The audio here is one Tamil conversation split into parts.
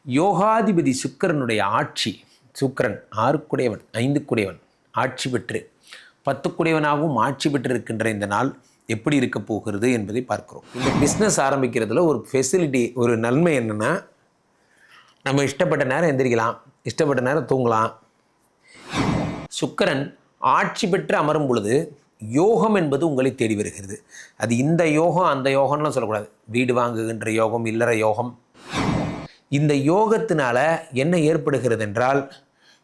யோகாதிபதி சுக்கிரனுடைய ஆட்சி, சுக்கிரன் 6 5 ஆட்சி பெற்று 10 ஆட்சி பெற்றிருக்கின்ற இந்த நாள் எப்படி இருக்க போகிறது என்பதை பார்க்கிறோம். இந்த பிஸ்னஸ் ஆரம்பிக்கிறதுல ஒரு ஃபெசிலிட்டி, ஒரு நன்மை என்னென்னா, நம்ம இஷ்டப்பட்ட நேரம் எந்திரிக்கலாம், இஷ்டப்பட்ட நேரம் தூங்கலாம். சுக்கிரன் ஆட்சி பெற்று அமரும் பொழுது யோகம் என்பது உங்களை தேடி வருகிறது. அது இந்த யோகம் அந்த யோகம்லாம் சொல்லக்கூடாது. வீடு வாங்குகின்ற யோகம், இல்லற யோகம். இந்த யோகத்தினால என்ன ஏற்படுகிறது என்றால்,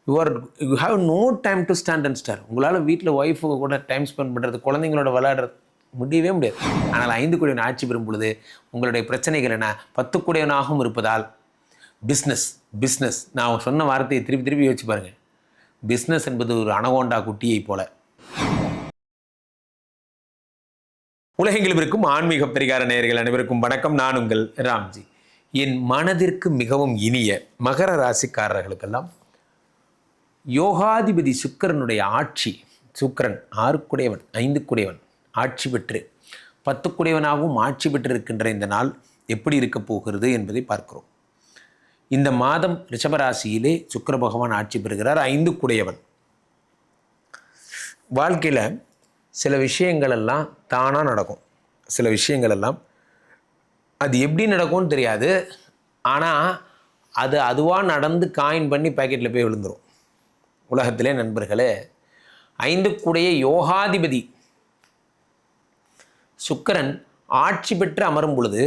you have no time to stand and stare. உங்களால் வீட்டில் ஒய்ஃபு கூட டைம் ஸ்பெண்ட் பண்ணுறது, குழந்தைங்களோட விளையாடுறது முடியவே முடியாது. ஆனால் 5 ஆட்சி பெறும் பொழுது உங்களுடைய பிரச்சனைகள் என்ன, 10 இருப்பதால் பிஸ்னஸ் நான் சொன்ன வார்த்தையை திருப்பி யோசிச்சு பாருங்கள். பிஸ்னஸ் என்பது ஒரு அனகோண்டா குட்டியை போல. உலகெங்கிலும் இருக்கும் ஆன்மீக பரிகார நேயர்கள் அனைவருக்கும் வணக்கம். நான் உங்கள் ராம்ஜி. என் மனதிற்கு மிகவும் இனிய மகர ராசிக்காரர்களுக்கெல்லாம் யோகாதிபதி சுக்கிரனுடைய ஆட்சி, சுக்கிரன் 6 5 ஆட்சி பெற்று 10 ஆட்சி பெற்றிருக்கின்ற இந்த நாள் எப்படி இருக்க போகிறது என்பதை பார்க்கிறோம். இந்த மாதம் ரிஷபராசியிலே சுக்கிர பகவான் ஆட்சி பெறுகிறார். 5 வாழ்க்கையில் சில விஷயங்கள் எல்லாம் தானாக நடக்கும். சில விஷயங்கள் எல்லாம் அது எப்படி நடக்கும்னு தெரியாது. ஆனால் அது அதுவாக நடந்து காயின் பண்ணி பேக்கெட்டில் போய் விழுந்துடும். உலகத்திலே நண்பர்களே, 5 யோகாதிபதி சுக்கிரன் ஆட்சி பெற்று அமரும் பொழுது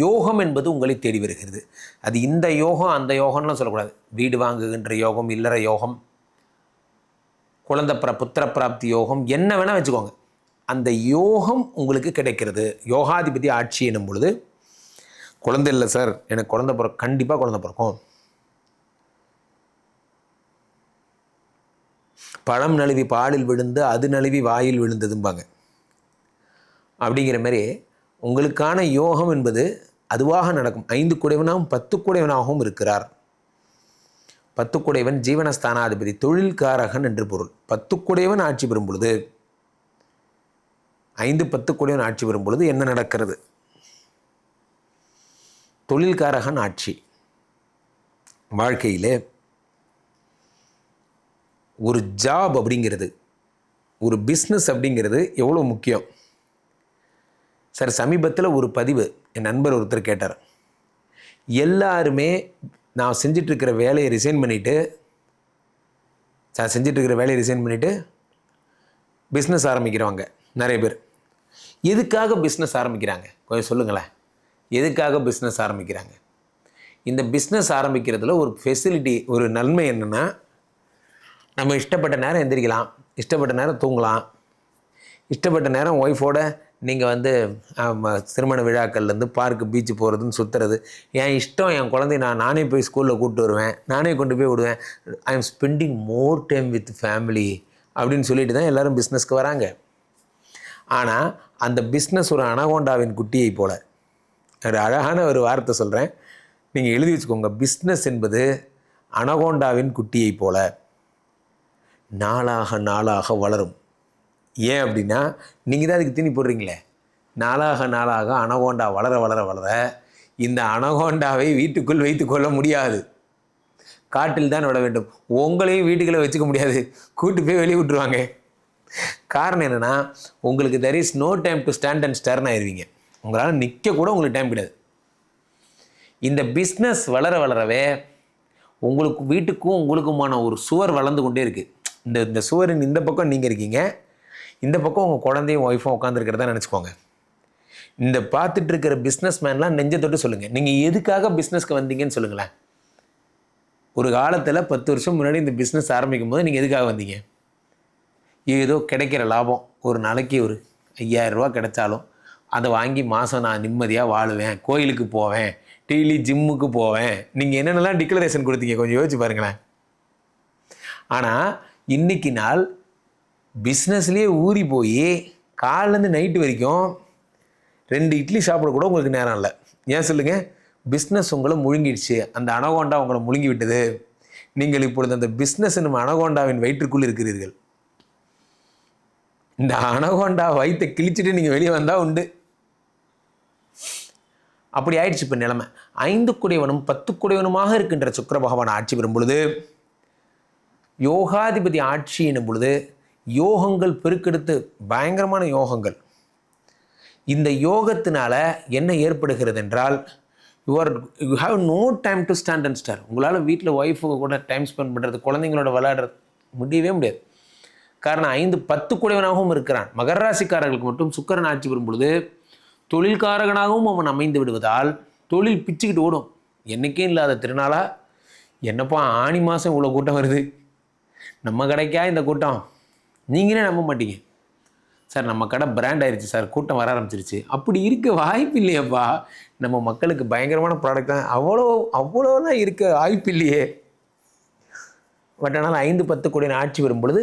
யோகம் என்பது உங்களை தேடி வருகிறது. அது இந்த யோகம் அந்த யோகம்லாம் சொல்லக்கூடாது. வீடு வாங்குகின்ற யோகம், இல்லற யோகம், குழந்தை புத்திர பிராப்தி யோகம், என்ன வேணால் வச்சுக்கோங்க. அந்த யோகம் உங்களுக்கு கிடைக்கிறது. யோகாதிபதி ஆட்சி எனும் பொழுது, குழந்தை இல்லை சார், எனக்கு கண்டிப்பாக குழந்தை பிறக்கும். பழம் நழுவி பாலில் விழுந்து அது நழுவி வாயில் விழுந்ததும்பாங்க. அப்படிங்கிற மாதிரி உங்களுக்கான யோகம் என்பது அதுவாக நடக்கும். 5 10 இருக்கிறார். 10 ஜீவனஸ்தானாதிபதி, தொழில்காரகன் என்று பொருள். 10 ஆட்சி பெறும் பொழுது, 10 ஆட்சி பெறும் பொழுது என்ன நடக்கிறது? தொழில்காரகன் ஆட்சி. வாழ்க்கையிலே ஒரு ஜாப் அப்படிங்கிறது, ஒரு பிஸ்னஸ் அப்படிங்கிறது எவ்வளோ முக்கியம். சார், சமீபத்தில் ஒரு பதிவு என் நண்பர் ஒருத்தர் கேட்டார். எல்லாருமே நான் செஞ்சிட்ருக்கிற வேலையை ரிசைன் பண்ணிவிட்டு பிஸ்னஸ் ஆரம்பிக்கிறவங்க நிறைய பேர். எதுக்காக பிஸ்னஸ் ஆரம்பிக்கிறாங்க கொஞ்சம் சொல்லுங்களேன். எதுக்காக பிஸ்னஸ் ஆரம்பிக்கிறாங்க? இந்த பிஸ்னஸ் ஆரம்பிக்கிறதுல ஒரு ஃபெசிலிட்டி, ஒரு நன்மை என்னென்னா, நம்ம இஷ்டப்பட்ட நேரம் எந்திரிக்கலாம், இஷ்டப்பட்ட நேரம் தூங்கலாம், இஷ்டப்பட்ட நேரம் ஒய்ஃபோட நீங்கள் திருமண விழாக்கள்லேருந்து பார்க்கு, பீச்சு போகிறதுன்னு சுற்றுறது என் இஷ்டம். என் குழந்தை நானே போய் ஸ்கூலில் கூப்பிட்டு வருவேன், நானே கொண்டு போய் விடுவேன். I am spending more time with family அப்படின்னு சொல்லிட்டு தான் எல்லோரும் பிஸ்னஸ்க்கு வராங்க. ஆனால் அந்த பிஸ்னஸ் ஒரு அனகோண்டாவின் குட்டியை போல். ஒரு அழகான ஒரு வார்த்தை சொல்கிறேன், நீங்கள் எழுதி வச்சுக்கோங்க. பிஸ்னஸ் என்பது அனகோண்டாவின் குட்டியை போல நாளாக வளரும். ஏன் அப்படின்னா, நீங்கள் தான் அதுக்கு தீனி போடுறீங்களே. நாளாக அனகோண்டா வளர இந்த அனகோண்டாவை வீட்டுக்குள் வைத்து கொள்ள முடியாது. காட்டில் தான் விட வேண்டும். உங்களையும் வீட்டுக்குள்ளே வச்சுக்க முடியாது, கூட்டு போய் வெளியே விட்டுருவாங்க. காரணம் என்னென்னா, உங்களுக்கு there is no time to stand and stern ஆயிடுவீங்க. உங்களால் நிற்க கூட உங்களுக்கு டைம் கிடையாது. இந்த பிஸ்னஸ் வளரவே உங்களுக்கு வீட்டுக்கும் உங்களுக்குமான ஒரு சுவர் வளர்ந்து கொண்டே இருக்குது. இந்த சுவரின் இந்த பக்கம் நீங்கள் இருக்கீங்க, இந்த பக்கம் உங்கள் குழந்தையும் ஒய்ஃபும் உட்காந்துருக்கிறதா நினச்சிக்கோங்க. இந்த பார்த்துட்டு இருக்கிற பிஸ்னஸ் மேன்லாம் நெஞ்சை தொட்டு சொல்லுங்கள், நீங்கள் எதுக்காக பிஸ்னஸ்க்கு வந்தீங்கன்னு சொல்லுங்களேன். ஒரு காலத்தில் 10 வருஷம் முன்னாடி இந்த பிஸ்னஸ் ஆரம்பிக்கும் போது நீங்கள் எதுக்காக வந்தீங்க? ஏதோ கிடைக்கிற லாபம், ஒரு நாளைக்கு ஒரு 5000 ரூபா கிடைச்சாலும் அதை வாங்கி மாதம் நான் நிம்மதியாக வாழுவேன், கோயிலுக்கு போவேன், டெய்லி ஜிம்முக்கு போவேன். நீங்கள் என்னென்னலாம் டிக்ளரேஷன் கொடுத்தீங்க கொஞ்சம் யோசிச்சு பாருங்களேன். ஆனால் இன்றைக்கி நாள் பிஸ்னஸ்லேயே ஊறி போய் காலைலேருந்து நைட்டு வரைக்கும் 2 இட்லி சாப்பிட கூட உங்களுக்கு நேரம் இல்லை. ஏன் சொல்லுங்கள்? பிஸ்னஸ் உங்களை முழுங்கிடுச்சு. அந்த அனகோண்டா உங்களை முழுங்கி விட்டது. நீங்கள் இப்பொழுது அந்த பிஸ்னஸ் என்னும் அனகோண்டாவின் வயிற்றுக்குள் இருக்கிறீர்கள். இந்த அனகோண்டா வயிற்றை கிழிச்சிட்டு நீங்கள் வெளியே வந்தால் உண்டு. அப்படி ஆயிடுச்சு இப்போ நிலைமை. 5 குடையவனும் 10 குடையவனுமாக இருக்கின்ற சுக்கிர பகவான் ஆட்சி பெறும் பொழுது, யோகாதிபதி ஆட்சி எனும் பொழுது யோகங்கள் பெருக்கெடுத்து பயங்கரமான யோகங்கள். இந்த யோகத்தினால என்ன ஏற்படுகிறது என்றால், you have no time to stand and stare. உங்களால் வீட்டில் ஒய்ஃபுக்கு கூட டைம் ஸ்பெண்ட் பண்ணுறது, குழந்தைங்களோட விளையாடுறது முடியவே முடியாது. காரணம் 5 10 குடையவனாகவும் இருக்கிறான். மகர ராசிக்காரர்களுக்கு மட்டும் சுக்கிரன் ஆட்சி பெறும் பொழுது தொழில்காரகனாகவும் அவன் அமைந்து விடுவதால் தொழில் பிச்சுக்கிட்டு ஓடும். என்றைக்கும் இல்லாத திருநாளா, என்னப்பா ஆனி மாதம் இவ்வளோ கூட்டம் வருது, நம்ம கடைக்கா இந்த கூட்டம், நீங்களே நம்ப மாட்டீங்க சார், நம்ம கடை பிராண்ட் ஆயிடுச்சு சார், கூட்டம் வர ஆரம்பிச்சிருச்சு. அப்படி இருக்க வாய்ப்பு இல்லையப்பா. நம்ம மக்களுக்கு பயங்கரமான ப்ராடக்ட் தான், அவ்வளோலாம் இருக்க வாய்ப்பு இல்லையே. பட் ஆனால் 5 10 கோடி ஆட்சி வரும் பொழுது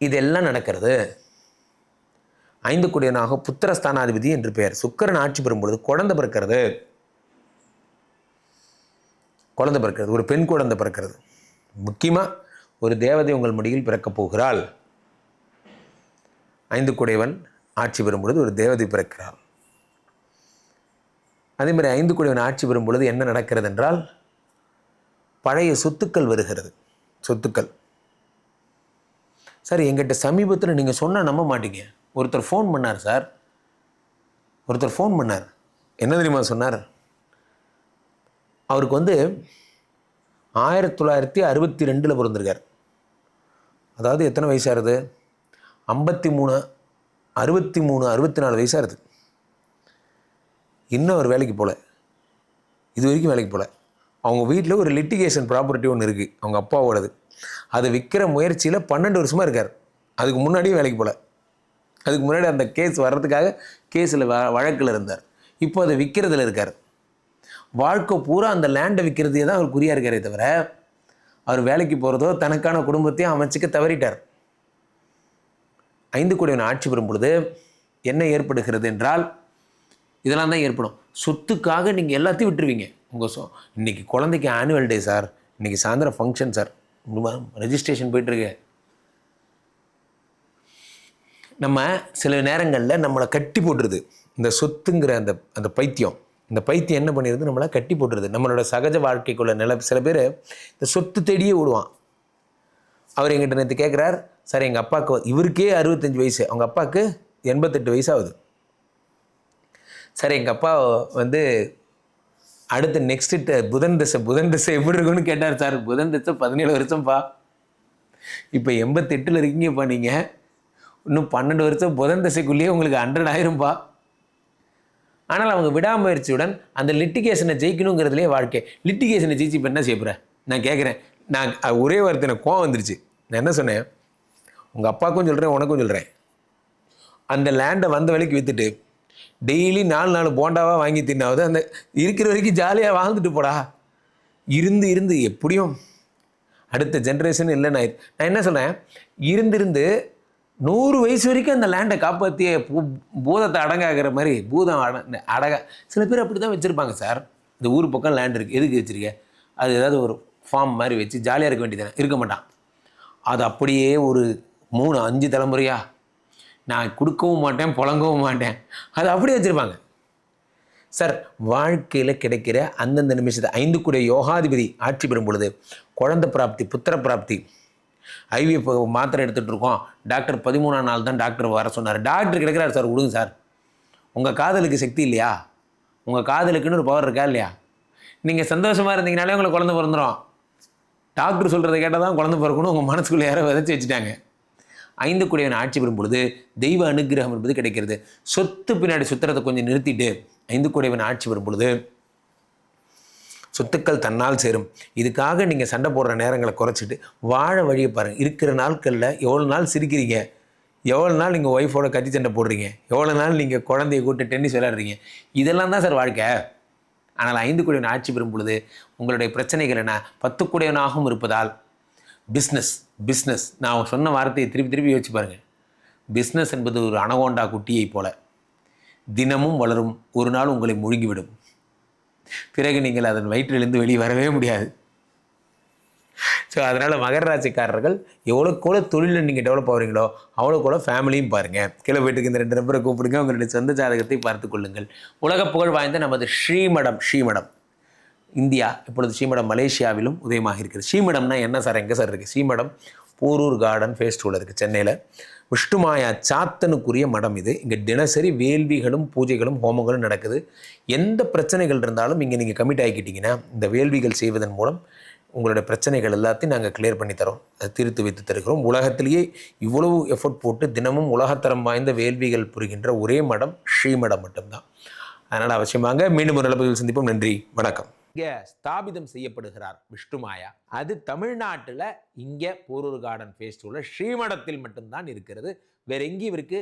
இதெல்லாம் நடக்கிறது. 5 கோடியனாக புத்திரஸ்தானாதிபதி என்று பெயர். சுக்கிரன் ஆட்சி பெறும் பொழுது குழந்தை பிறக்கிறது. ஒரு பெண் குழந்தை பிறக்கிறது. முக்கியமாக ஒரு தேவதை உங்கள் மடியில் பிறக்கப் போகிறாள். 5 குடையவன் ஆட்சி பெறும் பொழுது ஒரு தேவதை பிறக்கிறாள். அதே மாதிரி 5 குடையவன் ஆட்சி பெறும் பொழுது என்ன நடக்கிறது என்றால், பழைய சொத்துக்கள் வருகிறது. சொத்துக்கள் சார், எங்கிட்ட சமீபத்தில் நீங்கள் சொன்னால் நம்ப மாட்டீங்க, ஒருத்தர் ஃபோன் பண்ணார் சார். என்ன தெரியுமா சொன்னார்? அவருக்கு 1962 பிறந்திருக்கார். அதாவது எத்தனை வயசாகுது? 53 63 64 வயசாகுது. இன்னும் அவர் வேலைக்கு போகல, இது வரைக்கும் வேலைக்கு போகல. அவங்க வீட்டில் ஒரு லிட்டிகேஷன் ப்ராப்பர்ட்டி ஒன்று இருக்குது, அவங்க அப்பாவோடது. அதை விற்கிற முயற்சியில் 12 வருஷமாக இருக்கார். அதுக்கு முன்னாடியும் வேலைக்கு போகல. அதுக்கு முன்னாடி அந்த கேஸ் வர்றதுக்காக கேஸில் வழக்கில் இருந்தார். இப்போ அதை விற்கிறதுல இருக்கார். வாழ்க்கை பூரா அந்த லேண்டை விற்கிறதே தான் அவர் குறியாக இருக்காரே தவிர, அவர் வேலைக்கு போகிறதோ தனக்கான குடும்பத்தையும் அமைச்சிக்க தவறிட்டார். 5 கோடியவன் ஆட்சி பெறும் பொழுது என்ன ஏற்படுகிறது என்றால், இதெல்லாம் தான் ஏற்படும். சொத்துக்காக நீங்கள் எல்லாத்தையும் விட்டுருவீங்க. இன்றைக்கி குழந்தைக்கு ஆனுவல் டே சார், இன்றைக்கி சாயந்தரம் ஃபங்க்ஷன் சார், ரெஜிஸ்ட்ரேஷன் போயிட்டுருக்கு. நம்ம சில நேரங்களில் நம்மளை கட்டி போட்டுருது இந்த சொத்துங்கிற அந்த பைத்தியம். இந்த பைத்தியம் என்ன பண்ணிடுது, நம்மளை கட்டி போட்டுருது. நம்மளோட சகஜ வாழ்க்கைக்குள்ள சில பேர் இந்த சொத்து தேடியே விடுவான். அவர் எங்கிட்ட நேற்று கேட்குறார், சார் எங்கள் அப்பாவுக்கு, இவருக்கே 65 வயசு, அவங்க அப்பாவுக்கு 88 வயசாகுது. சார் எங்கள் அப்பா அடுத்த நெக்ஸ்ட்டு புதன் திசை எப்படி இருக்குன்னு கேட்டார். சார் புதன் திசை 17 வருஷம்ப்பா, இப்போ 88 இருக்கீங்கப்பா, நீங்கள் இன்னும் 12 வருஷம் புதன் திசைக்குள்ளேயே உங்களுக்கு 100 ஆயிரும்பா. ஆனால் அவங்க விடாமுயற்சியுடன் அந்த லிட்டிகேஷனை ஜெயிக்கணுங்கிறதுலே வாழ்க்கை. லிட்டிகேஷனை ஜெயிச்சு இப்போ என்ன செய்ய போகிறேன் நான் கேட்குறேன். நான் ஒரே வார்த்தை எனக்கு கோவம் வந்துருச்சு. நான் என்ன சொன்னேன், உங்கள் அப்பாவுக்கும் சொல்கிறேன், உனக்கும் சொல்கிறேன், அந்த லேண்டை வந்த வேலைக்கு விற்றுட்டு டெய்லி 4 போண்டாவாக வாங்கி தின்னாவது அந்த இருக்கிற வரைக்கும் ஜாலியாக வாழ்ந்துட்டு போடா. இருந்து எப்படியும் அடுத்த ஜென்ரேஷன் இல்லை. நான் என்ன சொன்னேன், இருந்து 100 வயசு வரைக்கும் அந்த லேண்டை காப்பாற்றிய பூதத்தை அடங்காகிற மாதிரி பூதம் அடங்க. சில பேர் அப்படி தான் வச்சுருப்பாங்க சார். இந்த ஊர் பக்கம் லேண்ட் இருக்குது, எதுக்கு வச்சுருக்க, அது ஏதாவது ஒரு ஃபார்ம் மாதிரி வச்சு ஜாலியாக இருக்க வேண்டியதானே. இருக்க மாட்டான். அது அப்படியே ஒரு 3 5 தலைமுறையா நான் கொடுக்கவும் மாட்டேன், புழங்கவும் மாட்டேன், அது அப்படியே வச்சுருப்பாங்க சார். வாழ்க்கையில் கிடைக்கிற அந்தந்த நிமிஷத்தை 5 கோடி யோகாதிபதி ஆட்சி பெறும் பொழுது குழந்தை பிராப்தி, புத்திர பிராப்தி. ஐவிஎஃப் மாத்திரை எடுத்துகிட்டு இருக்கோம், டாக்டர் 13ஆம் நாள் தான் டாக்டர் வர சொன்னார். டாக்டர் கிடைக்கிறார் சார், விடுங்க சார். உங்கள் காதலுக்கு சக்தி இல்லையா? உங்கள் காதலுக்குன்னு ஒரு பவர் இருக்கா இல்லையா? நீங்கள் சந்தோஷமாக இருந்தீங்கனாலே உங்களுக்கு குழந்தை பிறந்துடும். டாக்டர் சொல்கிறத கேட்டால் தான் குழந்தை பிறக்கணும், உங்கள் மனசுக்குள்ளே யாரோ விதைச்சி வச்சுட்டாங்க. 5 கோடியவன் ஆட்சி பெறும் பொழுது தெய்வ அனுகிரகம் என்பது கிடைக்கிறது. சொத்து பின்னாடி சுத்துறதை கொஞ்சம் நிறுத்திட்டு 5 கோடியவன் ஆட்சி பெறும் பொழுது சொத்துக்கள் தன்னால் சேரும். இதுக்காக நீங்கள் சண்டை போடுற நேரங்களை குறைச்சிட்டு வாழ வழியை பாருங்கள். இருக்கிற நாட்களில் எவ்வளோ நாள் சிரிக்கிறீங்க, எவ்வளோ நாள் நீங்கள் ஒய்ஃபோட கத்தி சண்டை போடுறீங்க, எவ்வளோ நாள் நீங்கள் குழந்தைய கூட்டு டென்னிஸ் விளையாடுறீங்க, இதெல்லாம் தான் சார் வாழ்க்கை. ஆனால் 5 கோடியவன் ஆட்சி பெறும் பொழுது உங்களுடைய பிரச்சனைகள் என்ன? 10 கோடியவனாகவும் இருப்பதால் பிஸ்னஸ் நான் சொன்ன வார்த்தையை திருப்பி யோசிச்சு பாருங்கள். பிஸ்னஸ் என்பது ஒரு அனகோண்டா குட்டியை போல தினமும் வளரும், ஒரு நாள் உங்களை முழுங்கிவிடும். பிறகு நீங்கள் அதன் வயிற்றிலிருந்து வெளியே வரவே முடியாது. ஸோ அதனால் மகர ராசிக்காரர்கள் எவ்வளோக்கு தொழிலில் நீங்கள் டெவலப் ஆகிறீங்களோ அவ்வளோக்கு ஃபேமிலியும் பாருங்கள். கீழே போயிட்டு இந்த 2 நம்பரை கூப்பிடுங்க, உங்களுடைய சொந்த ஜாதகத்தை பார்த்து கொள்ளுங்கள். உலக புகழ் வாய்ந்த நமது ஸ்ரீமடம் இந்தியா இப்பொழுது ஸ்ரீமடம் மலேசியாவிலும் உதயமாக இருக்குது. ஸ்ரீமடம்னா என்ன சார், எங்கே சார் இருக்குது? ஸ்ரீமடம் போரூர் கார்டன் ஃபேஸ் 2ல் இருக்குது, சென்னையில். விஷ்ணுமாயா சாத்தனுக்குரிய மடம் இது. இங்கே தினசரி வேள்விகளும் பூஜைகளும் ஹோமங்களும் நடக்குது. எந்த பிரச்சனைகள் இருந்தாலும் இங்கே நீங்கள் கமிட் ஆகிக்கிட்டிங்கன்னா இந்த வேள்விகள் செய்வதன் மூலம் உங்களுடைய பிரச்சனைகள் எல்லாத்தையும் நாங்கள் கிளியர் பண்ணி தரோம், அதை தீர்த்து வைத்து தருகிறோம். உலகத்திலேயே இவ்வளவு எஃபர்ட் போட்டு தினமும் உலகத்தரம் வாய்ந்த வேள்விகள் புரிகின்ற ஒரே மடம் ஸ்ரீமடம் மட்டும்தான். அதனால் அவசியமாக மீண்டும் ஒரு நல்ல பதிவில் சந்திப்போம். நன்றி, வணக்கம். இங்கே ஸ்தாபிதம் செய்யப்படுகிறார் விஷ்ணுமாயா. அது தமிழ்நாட்டில் இங்கே போரூர் கார்டன் ஃபேஸ் 2ல் ஸ்ரீமடத்தில் மட்டும்தான் இருக்கிறது. வேற எங்கேயும் இவருக்கு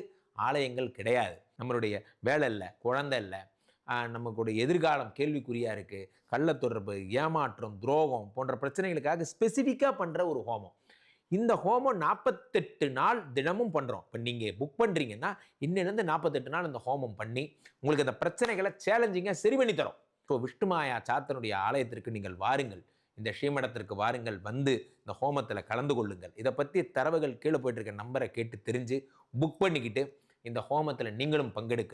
ஆலயங்கள் கிடையாது. நம்மளுடைய வேலை இல்லை, குழந்தை இல்லை, நமக்குடைய எதிர்காலம் கேள்விக்குறியாக இருக்குது, கள்ள தொடர்பு, ஏமாற்றம், துரோகம் போன்ற பிரச்சனைகளுக்காக ஸ்பெசிஃபிக்காக பண்ணுற ஒரு ஹோமம். இந்த ஹோமம் 48 நாள் தினமும் பண்ணுறோம். இப்போ நீங்கள் புக் பண்ணுறீங்கன்னா இன்னிலேருந்து 48 நாள் இந்த ஹோமம் பண்ணி உங்களுக்கு அந்த பிரச்சனைகளை சேலஞ்சிங்காக சரி பண்ணி தரோம். ஸோ விஷ்ணுமாயா சாத்தனுடைய ஆலயத்திற்கு நீங்கள் வாருங்கள், இந்த ஸ்ரீமடத்திற்கு வாருங்கள், வந்து இந்த ஹோமத்தில் கலந்து கொள்ளுங்கள். இதை பற்றி தரவுகள் கீழே போயிட்டு இருக்க நம்பரை கேட்டு தெரிஞ்சு புக் பண்ணிக்கிட்டு இந்த ஹோமத்தில் நீங்களும் பங்கெடுக்க